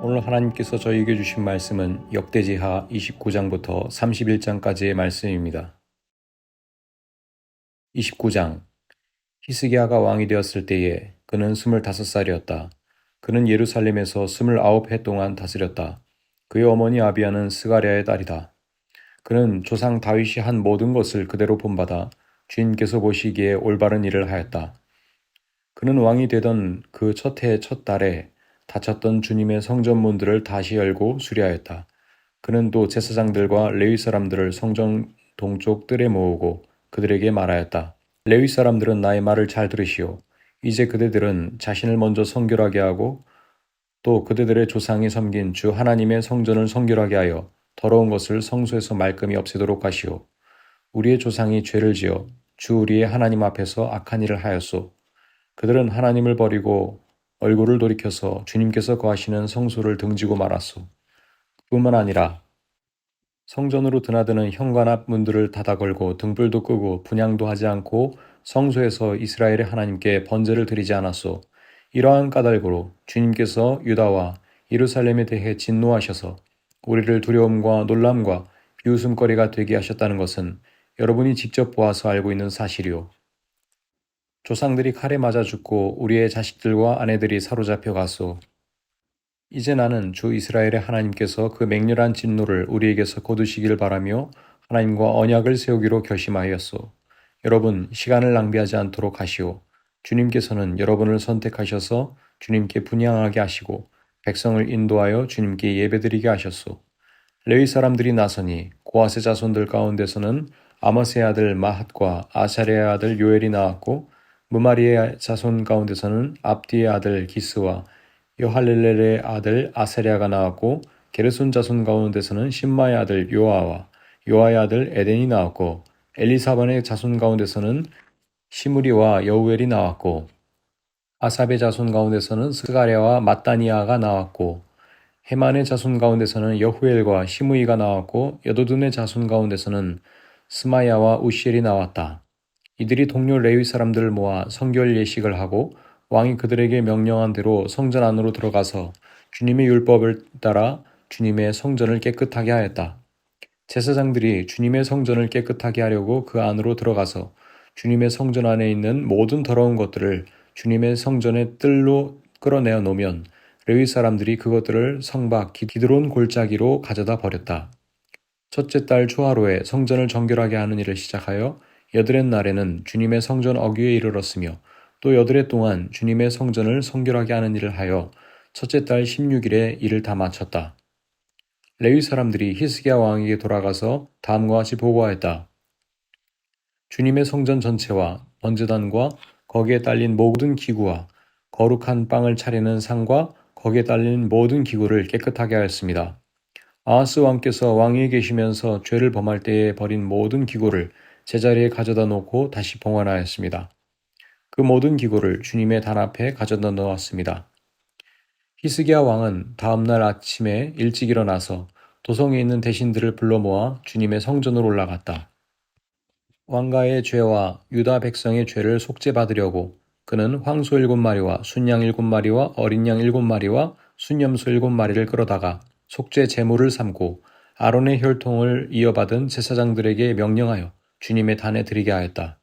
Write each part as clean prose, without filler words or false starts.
오늘 하나님께서 저희에게 주신 말씀은 역대지하 29장부터 31장까지의 말씀입니다. 29장. 히스기야가 왕이 되었을 때에 그는 25살이었다. 그는 예루살렘에서 29해 동안 다스렸다. 그의 어머니 아비야는 스가랴의 딸이다. 그는 조상 다윗이 한 모든 것을 그대로 본받아 주님께서 보시기에 올바른 일을 하였다. 그는 왕이 되던 그 첫 해 첫 달에 닫혔던 주님의 성전문들을 다시 열고 수리하였다. 그는 또 제사장들과 레위 사람들을 성전 동쪽 뜰에 모으고 그들에게 말하였다. 레위 사람들은 나의 말을 잘 들으시오. 이제 그대들은 자신을 먼저 성결하게 하고 또 그대들의 조상이 섬긴 주 하나님의 성전을 성결하게 하여 더러운 것을 성소에서 말끔히 없애도록 하시오. 우리의 조상이 죄를 지어 주 우리의 하나님 앞에서 악한 일을 하였소. 그들은 하나님을 버리고 얼굴을 돌이켜서 주님께서 거하시는 성소를 등지고 말았소. 뿐만 아니라 성전으로 드나드는 현관 앞 문들을 닫아 걸고 등불도 끄고 분향도 하지 않고 성소에서 이스라엘의 하나님께 번제를 드리지 않았소. 이러한 까닭으로 주님께서 유다와 예루살렘에 대해 진노하셔서 우리를 두려움과 놀람과 비웃음거리가 되게 하셨다는 것은 여러분이 직접 보아서 알고 있는 사실이오. 조상들이 칼에 맞아 죽고 우리의 자식들과 아내들이 사로잡혀 갔소. 이제 나는 주 이스라엘의 하나님께서 그 맹렬한 진노를 우리에게서 거두시길 바라며 하나님과 언약을 세우기로 결심하였소. 여러분, 시간을 낭비하지 않도록 하시오. 주님께서는 여러분을 선택하셔서 주님께 분향하게 하시고 백성을 인도하여 주님께 예배드리게 하셨소. 레위 사람들이 나서니 고아세 자손들 가운데서는 아머스의 아들 마핫과 아사랴의 아들 요엘이 나왔고 무마리의 자손 가운데서는 압디의 아들 기스와 여할렐렐의 아들 아사랴가 나왔고 게르손 자손 가운데서는 심마의 아들 요아와 요아의 아들 에덴이 나왔고 엘리사반의 자손 가운데서는 시므리와 여우엘이 나왔고 아삽의 자손 가운데서는 스가랴와 mat다니아가 나왔고 헤만의 자손 가운데서는 여후엘과 시므이가 나왔고 여도둔의 자손 가운데서는 스마야와 우시엘이 나왔다. 이들이 동료 레위 사람들을 모아 성결 예식을 하고 왕이 그들에게 명령한 대로 성전 안으로 들어가서 주님의 율법을 따라 주님의 성전을 깨끗하게 하였다. 제사장들이 주님의 성전을 깨끗하게 하려고 그 안으로 들어가서 주님의 성전 안에 있는 모든 더러운 것들을 주님의 성전의 뜰로 끌어내어 놓으면 레위 사람들이 그것들을 성박 기드론 골짜기로 가져다 버렸다. 첫째 달 초하루에 성전을 정결하게 하는 일을 시작하여 여드렛 날에는 주님의 성전 어귀에 이르렀으며 또 여드렛 동안 주님의 성전을 성결하게 하는 일을 하여 첫째 달 16일에 일을 다 마쳤다. 레위 사람들이 히스기야 왕에게 돌아가서 다음과 같이 보고하였다. 주님의 성전 전체와 번제단과 거기에 딸린 모든 기구와 거룩한 빵을 차리는 상과 거기에 딸린 모든 기구를 깨끗하게 하였습니다. 아하스 왕께서 왕위에 계시면서 죄를 범할 때에 버린 모든 기구를 제자리에 가져다 놓고 다시 봉헌하였습니다. 그 모든 기구를 주님의 단 앞에 가져다 놓았습니다. 히스기야 왕은 다음 날 아침에 일찍 일어나서 도성에 있는 대신들을 불러 모아 주님의 성전으로 올라갔다. 왕가의 죄와 유다 백성의 죄를 속죄받으려고 그는 황소 7마리와 순양 7마리와 어린 양 7마리와 순염소 7마리를 끌어다가 속죄 제물을 삼고 아론의 혈통을 이어받은 제사장들에게 명령하여 주님의 단에 드리게 하였다.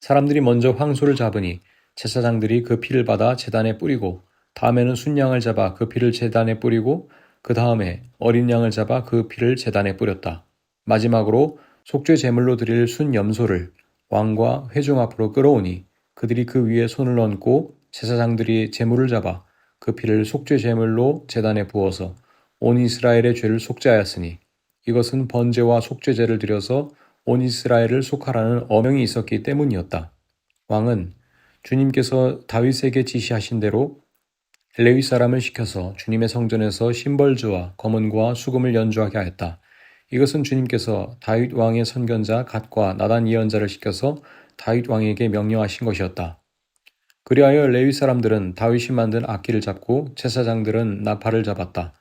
사람들이 먼저 황소를 잡으니 제사장들이 그 피를 받아 제단에 뿌리고 다음에는 순양을 잡아 그 피를 제단에 뿌리고 그 다음에 어린 양을 잡아 그 피를 제단에 뿌렸다. 마지막으로 속죄 제물로 드릴 순염소를 왕과 회중 앞으로 끌어오니 그들이 그 위에 손을 얹고 제사장들이 제물을 잡아 그 피를 속죄 제물로 제단에 부어서 온 이스라엘의 죄를 속죄하였으니 이것은 번제와 속죄제를 드려서 온 이스라엘을 속하라는 어명이 있었기 때문이었다. 왕은 주님께서 다윗에게 지시하신 대로 레위 사람을 시켜서 주님의 성전에서 심벌주와 검은과 수금을 연주하게 하였다. 이것은 주님께서 다윗 왕의 선견자 갓과 나단 예언자를 시켜서 다윗 왕에게 명령하신 것이었다. 그리하여 레위 사람들은 다윗이 만든 악기를 잡고 제사장들은 나팔을 잡았다.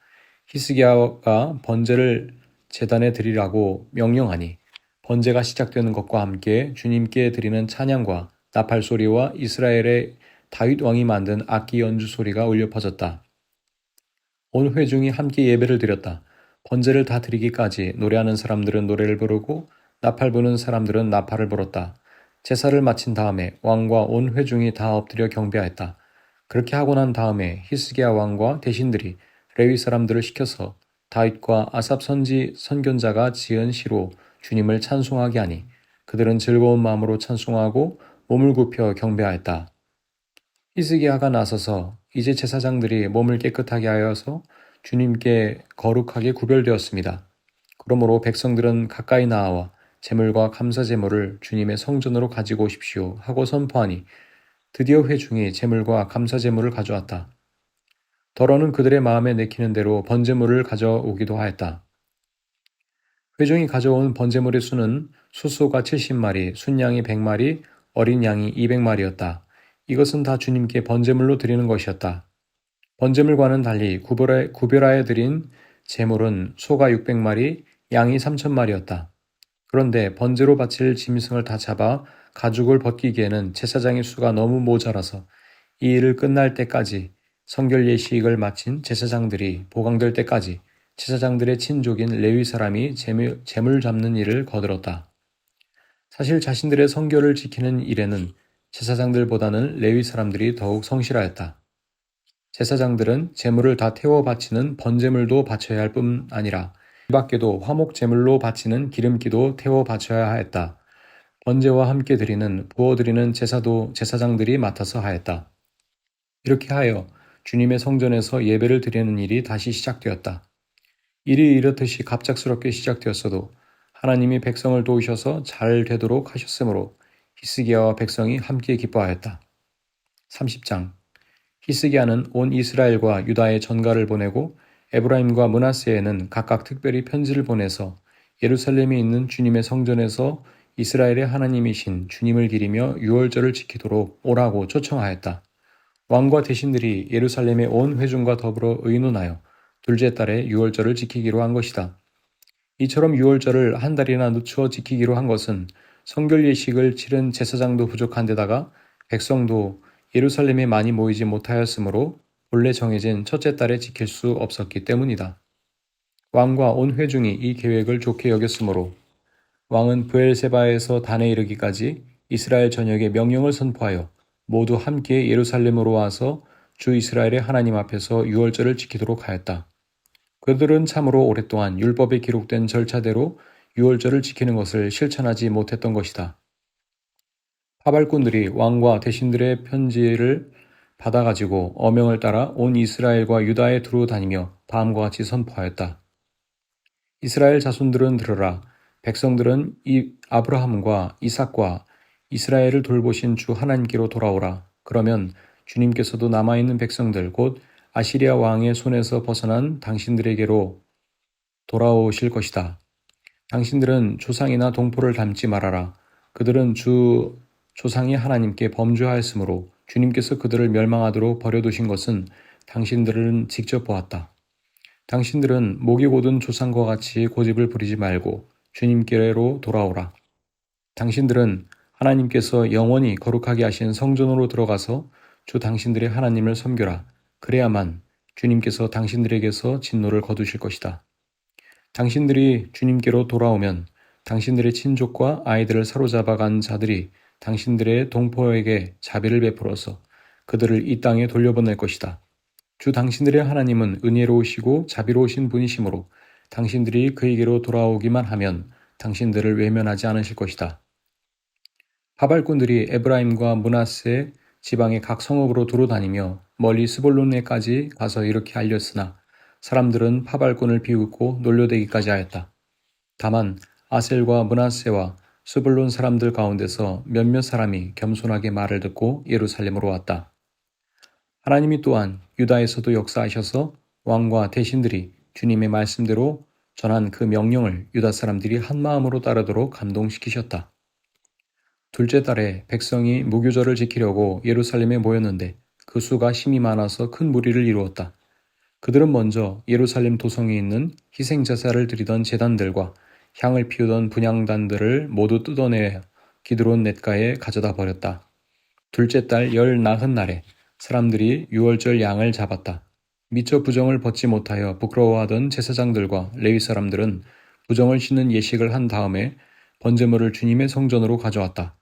히스기야가 번제를 제단에 드리라고 명령하니 번제가 시작되는 것과 함께 주님께 드리는 찬양과 나팔 소리와 이스라엘의 다윗 왕이 만든 악기 연주 소리가 울려 퍼졌다. 온 회중이 함께 예배를 드렸다. 번제를 다 드리기까지 노래하는 사람들은 노래를 부르고 나팔 부는 사람들은 나팔을 불었다. 제사를 마친 다음에 왕과 온 회중이 다 엎드려 경배하였다. 그렇게 하고 난 다음에 히스기야 왕과 대신들이 레위 사람들을 시켜서 다윗과 아삽 선견자가 지은 시로 주님을 찬송하게 하니 그들은 즐거운 마음으로 찬송하고 몸을 굽혀 경배하였다. 히스기야가 나서서 이제 제사장들이 몸을 깨끗하게 하여서 주님께 거룩하게 구별되었습니다. 그러므로 백성들은 가까이 나와 제물과 감사 제물을 주님의 성전으로 가지고 오십시오 하고 선포하니 드디어 회중이 제물과 감사 제물을 가져왔다. 더러는 그들의 마음에 내키는 대로 번제물을 가져오기도 하였다. 회중이 가져온 번제물의 수는 숫소가 70마리, 순양이 100마리, 어린 양이 200마리였다. 이것은 다 주님께 번제물로 드리는 것이었다. 번제물과는 달리 구별하여 드린 제물은 소가 600마리, 양이 3,000마리였다. 그런데 번제로 바칠 짐승을 다 잡아 가죽을 벗기기에는 제사장의 수가 너무 모자라서 이 일을 끝날 때까지 성결 예식을 마친 제사장들이 보강될 때까지 제사장들의 친족인 레위 사람이 제물 잡는 일을 거들었다. 사실 자신들의 성결을 지키는 일에는 제사장들보다는 레위 사람들이 더욱 성실하였다. 제사장들은 제물을 다 태워 바치는 번제물도 바쳐야 할 뿐 아니라 이 밖에도 화목 제물로 바치는 기름기도 태워 바쳐야 하였다. 번제와 함께 드리는 부어드리는 제사도 제사장들이 맡아서 하였다. 이렇게 하여 주님의 성전에서 예배를 드리는 일이 다시 시작되었다. 일이 이렇듯이 갑작스럽게 시작되었어도 하나님이 백성을 도우셔서 잘 되도록 하셨으므로 히스기야와 백성이 함께 기뻐하였다. 30장 히스기야는 온 이스라엘과 유다에 전가를 보내고 에브라임과 므낫세에는 각각 특별히 편지를 보내서 예루살렘에 있는 주님의 성전에서 이스라엘의 하나님이신 주님을 기리며 유월절을 지키도록 오라고 초청하였다. 왕과 대신들이 예루살렘의 온 회중과 더불어 의논하여 둘째 달에 유월절을 지키기로 한 것이다. 이처럼 유월절을 한 달이나 늦추어 지키기로 한 것은 성결 예식을 치른 제사장도 부족한 데다가 백성도 예루살렘에 많이 모이지 못하였으므로 본래 정해진 첫째 달에 지킬 수 없었기 때문이다. 왕과 온 회중이 이 계획을 좋게 여겼으므로 왕은 브엘세바에서 단에 이르기까지 이스라엘 전역에 명령을 선포하여 모두 함께 예루살렘으로 와서 주 이스라엘의 하나님 앞에서 유월절을 지키도록 하였다. 그들은 참으로 오랫동안 율법에 기록된 절차대로 유월절을 지키는 것을 실천하지 못했던 것이다. 하발꾼들이 왕과 대신들의 편지를 받아가지고 어명을 따라 온 이스라엘과 유다에 두루 다니며 다음과 같이 선포하였다. 이스라엘 자손들은 들으라. 백성들은 아브라함과 이삭과 이스라엘을 돌보신 주 하나님께로 돌아오라. 그러면 주님께서도 남아있는 백성들 곧 아시리아 왕의 손에서 벗어난 당신들에게로 돌아오실 것이다. 당신들은 조상이나 동포를 닮지 말아라. 그들은 주 조상이 하나님께 범죄하였으므로 주님께서 그들을 멸망하도록 버려두신 것은 당신들은 직접 보았다. 당신들은 목이 곧은 조상과 같이 고집을 부리지 말고 주님께로 돌아오라. 당신들은 하나님께서 영원히 거룩하게 하신 성전으로 들어가서 주 당신들의 하나님을 섬겨라. 그래야만 주님께서 당신들에게서 진노를 거두실 것이다. 당신들이 주님께로 돌아오면 당신들의 친족과 아이들을 사로잡아간 자들이 당신들의 동포에게 자비를 베풀어서 그들을 이 땅에 돌려보낼 것이다. 주 당신들의 하나님은 은혜로우시고 자비로우신 분이시므로 당신들이 그에게로 돌아오기만 하면 당신들을 외면하지 않으실 것이다. 하발꾼들이 에브라임과 므낫세 지방의 각 성읍으로 두루 다니며 멀리 스볼론에까지 가서 이렇게 알렸으나 사람들은 하발꾼을 비웃고 놀려대기까지 하였다. 다만 아셀과 므낫세와 스불론 사람들 가운데서 몇몇 사람이 겸손하게 말을 듣고 예루살렘으로 왔다. 하나님이 또한 유다에서도 역사하셔서 왕과 대신들이 주님의 말씀대로 전한 그 명령을 유다 사람들이 한마음으로 따르도록 감동시키셨다. 둘째 달에 백성이 무교절을 지키려고 예루살렘에 모였는데 그 수가 심히 많아서 큰 무리를 이루었다. 그들은 먼저 예루살렘 도성에 있는 희생제사를 드리던 제단들과 향을 피우던 분향단들을 모두 뜯어내 기드론 냇가에 가져다 버렸다. 둘째 달 열 나흔 날에 사람들이 유월절 양을 잡았다. 미처 부정을 벗지 못하여 부끄러워하던 제사장들과 레위 사람들은 부정을 씻는 예식을 한 다음에 번제물을 주님의 성전으로 가져왔다.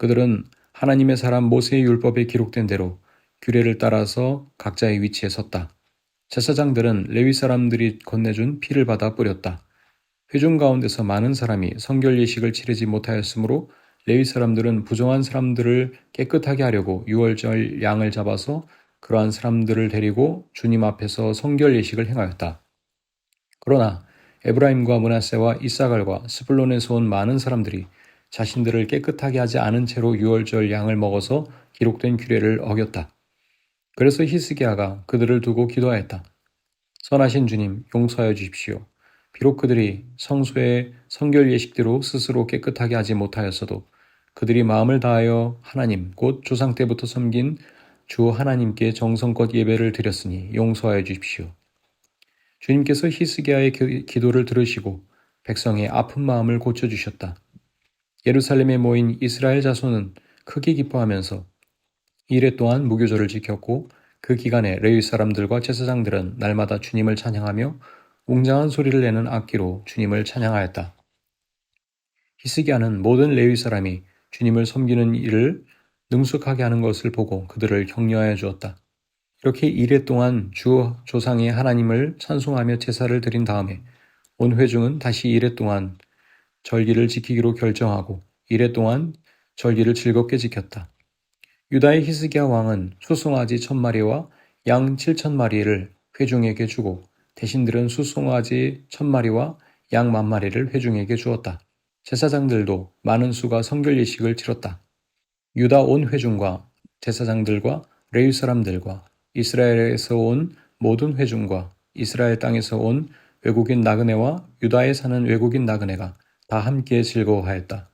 그들은 하나님의 사람 모세의 율법에 기록된 대로 규례를 따라서 각자의 위치에 섰다. 제사장들은 레위 사람들이 건네준 피를 받아 뿌렸다. 회중 가운데서 많은 사람이 성결 예식을 치르지 못하였으므로 레위 사람들은 부정한 사람들을 깨끗하게 하려고 유월절 양을 잡아서 그러한 사람들을 데리고 주님 앞에서 성결 예식을 행하였다. 그러나 에브라임과 므낫세와 이사갈과 스불론에서 온 많은 사람들이 자신들을 깨끗하게 하지 않은 채로 유월절 양을 먹어서 기록된 규례를 어겼다. 그래서 히스기야가 그들을 두고 기도하였다. 선하신 주님, 용서하여 주십시오. 비록 그들이 성소의 성결 예식대로 스스로 깨끗하게 하지 못하였어도 그들이 마음을 다하여 하나님, 곧 조상 때부터 섬긴 주 하나님께 정성껏 예배를 드렸으니 용서하여 주십시오. 주님께서 히스기야의 기도를 들으시고 백성의 아픈 마음을 고쳐주셨다. 예루살렘에 모인 이스라엘 자손은 크게 기뻐하면서 이래 동안 무교절을 지켰고 그 기간에 레위 사람들과 제사장들은 날마다 주님을 찬양하며 웅장한 소리를 내는 악기로 주님을 찬양하였다. 히스기야는 모든 레위 사람이 주님을 섬기는 일을 능숙하게 하는 것을 보고 그들을 격려하여 주었다. 이렇게 이래 동안 주 조상의 하나님을 찬송하며 제사를 드린 다음에 온 회중은 다시 이래 동안 절기를 지키기로 결정하고 이래 동안 절기를 즐겁게 지켰다. 유다의 히스기야 왕은 수송아지 1000마리와 양 7000마리를 회중에게 주고 대신들은 수송아지 1000마리와 양 10,000마리를 회중에게 주었다. 제사장들도 많은 수가 성결 예식을 치렀다. 유다 온 회중과 제사장들과 레위 사람들과 이스라엘에서 온 모든 회중과 이스라엘 땅에서 온 외국인 나그네와 유다에 사는 외국인 나그네가 다 함께 즐거워하였다.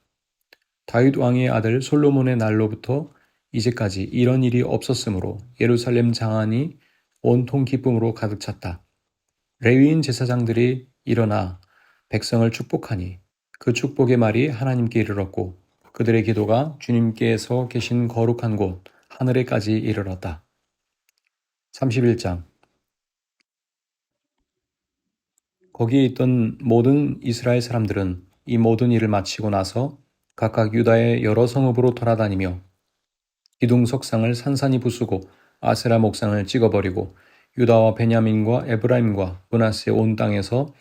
다윗 왕의 아들 솔로몬의 날로부터 이제까지 이런 일이 없었으므로 예루살렘 장안이 온통 기쁨으로 가득 찼다. 레위인 제사장들이 일어나 백성을 축복하니 그 축복의 말이 하나님께 이르렀고 그들의 기도가 주님께서 계신 거룩한 곳 하늘에까지 이르렀다. 31장 거기에 있던 모든 이스라엘 사람들은 이 모든 일을 마치고 나서 각각 유다의 여러 성읍으로 돌아다니며 기둥 석상을 산산이 부수고 아세라 목상을 찍어버리고 유다와 베냐민과 에브라임과 므낫세 온 땅에서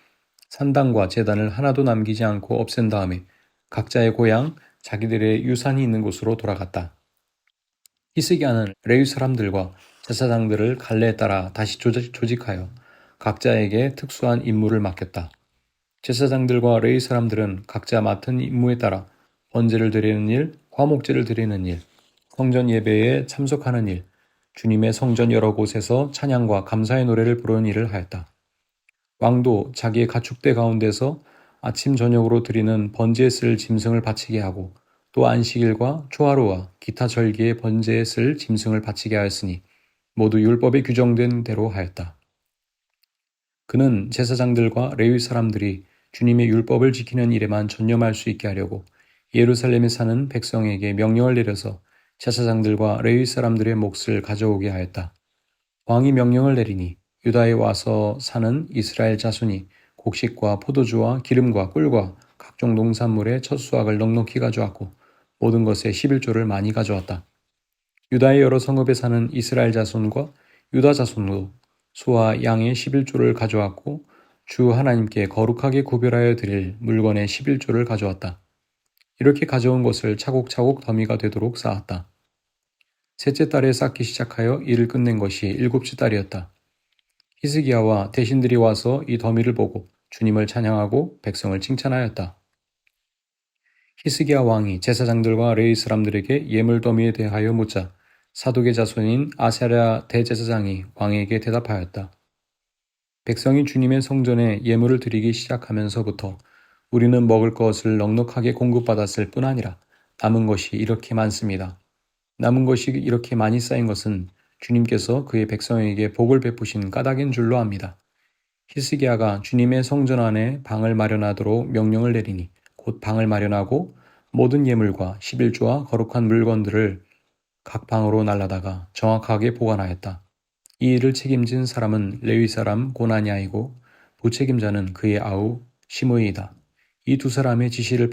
산당과 제단을 하나도 남기지 않고 없앤 다음에 각자의 고향 자기들의 유산이 있는 곳으로 돌아갔다. 히스기야는 레위 사람들과 제사장들을 갈래에 따라 다시 조직하여 각자에게 특수한 임무를 맡겼다. 제사장들과 레위 사람들은 각자 맡은 임무에 따라 번제를 드리는 일, 화목제를 드리는 일, 성전 예배에 참석하는 일, 주님의 성전 여러 곳에서 찬양과 감사의 노래를 부르는 일을 하였다. 왕도 자기의 가축대 가운데서 아침 저녁으로 드리는 번제에 쓸 짐승을 바치게 하고 또 안식일과 초하루와 기타 절기의 번제에 쓸 짐승을 바치게 하였으니 모두 율법에 규정된 대로 하였다. 그는 제사장들과 레위 사람들이 주님의 율법을 지키는 일에만 전념할 수 있게 하려고 예루살렘에 사는 백성에게 명령을 내려서 제사장들과 레위 사람들의 몫을 가져오게 하였다. 왕이 명령을 내리니 유다에 와서 사는 이스라엘 자손이 곡식과 포도주와 기름과 꿀과 각종 농산물의 첫 수확을 넉넉히 가져왔고 모든 것의 11조를 많이 가져왔다. 유다의 여러 성읍에 사는 이스라엘 자손과 유다 자손도 소와 양의 11조를 가져왔고 주 하나님께 거룩하게 구별하여 드릴 물건의 11조를 가져왔다. 이렇게 가져온 것을 차곡차곡 더미가 되도록 쌓았다. 셋째 달에 쌓기 시작하여 일을 끝낸 것이 일곱째 달이었다. 히스기야와 대신들이 와서 이 더미를 보고 주님을 찬양하고 백성을 칭찬하였다. 히스기야 왕이 제사장들과 레위 사람들에게 예물 더미에 대하여 묻자 사독의 자손인 아사랴 대제사장이 왕에게 대답하였다. 백성이 주님의 성전에 예물을 드리기 시작하면서부터 우리는 먹을 것을 넉넉하게 공급받았을 뿐 아니라 남은 것이 이렇게 많습니다. 남은 것이 이렇게 많이 쌓인 것은 주님께서 그의 백성에게 복을 베푸신 까닭인 줄로 압니다. 히스기야가 주님의 성전 안에 방을 마련하도록 명령을 내리니 곧 방을 마련하고 모든 예물과 11조와 거룩한 물건들을 각 방으로 날라다가 정확하게 보관하였다. 이 일을 책임진 사람은 레위 사람 고나냐이고 부책임자는 그의 아우 시므이이다. 이 두 사람의 지시를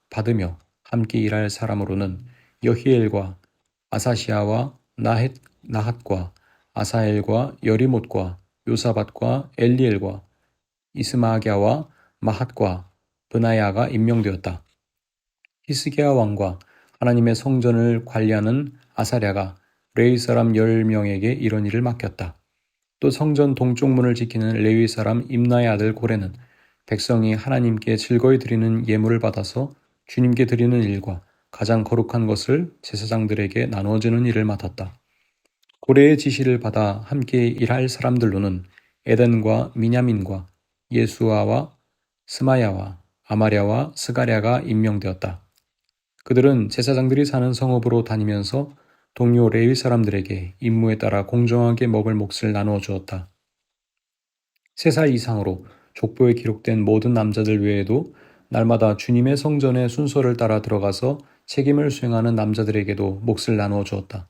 받으며 함께 일할 사람으로는 여히엘과 아사시아와 나핫과 아사엘과 여리못과 요사밧과 엘리엘과 이스마갸와 마핫과 브나야가 임명되었다. 히스기야 왕과 하나님의 성전을 관리하는 아사랴가 레위 사람 10명에게 이런 일을 맡겼다. 또 성전 동쪽 문을 지키는 레위 사람 임나의 아들 고레는 백성이 하나님께 즐거이 드리는 예물을 받아서 주님께 드리는 일과 가장 거룩한 것을 제사장들에게 나누어주는 일을 맡았다. 고레의 지시를 받아 함께 일할 사람들로는 에덴과 미냐민과 예수아와 스마야와 아마랴와 스가랴가 임명되었다. 그들은 제사장들이 사는 성읍으로 다니면서 동료 레위 사람들에게 임무에 따라 공정하게 먹을 몫을 나누어 주었다. 3살 이상으로 족보에 기록된 모든 남자들 외에도 날마다 주님의 성전의 순서를 따라 들어가서 책임을 수행하는 남자들에게도 몫을 나누어 주었다.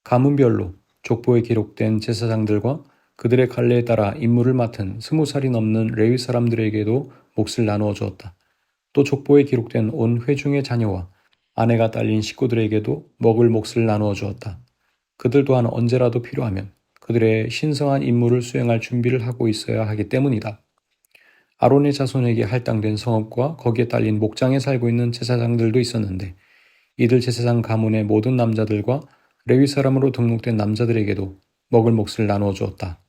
가문별로 족보에 기록된 제사장들과 그들의 관례에 따라 임무를 맡은 20살이 넘는 레위 사람들에게도 몫을 나누어 주었다. 또 족보에 기록된 온 회중의 자녀와 아내가 딸린 식구들에게도 먹을 몫을 나누어 주었다. 그들 또한 언제라도 필요하면 그들의 신성한 임무를 수행할 준비를 하고 있어야 하기 때문이다. 아론의 자손에게 할당된 성읍과 거기에 딸린 목장에 살고 있는 제사장들도 있었는데 이들 제사장 가문의 모든 남자들과 레위 사람으로 등록된 남자들에게도 먹을 몫을 나누어 주었다.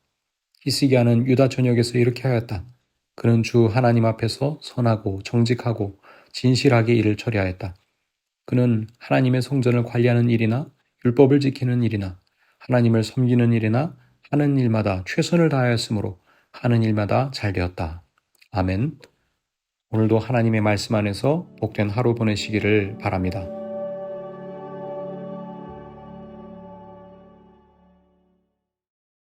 히스기야는 유다 전역에서 이렇게 하였다. 그는 주 하나님 앞에서 선하고 정직하고 진실하게 일을 처리하였다. 그는 하나님의 성전을 관리하는 일이나 율법을 지키는 일이나 하나님을 섬기는 일이나 하는 일마다 최선을 다하였으므로 하는 일마다 잘 되었다. 아멘. 오늘도 하나님의 말씀 안에서 복된 하루 보내시기를 바랍니다.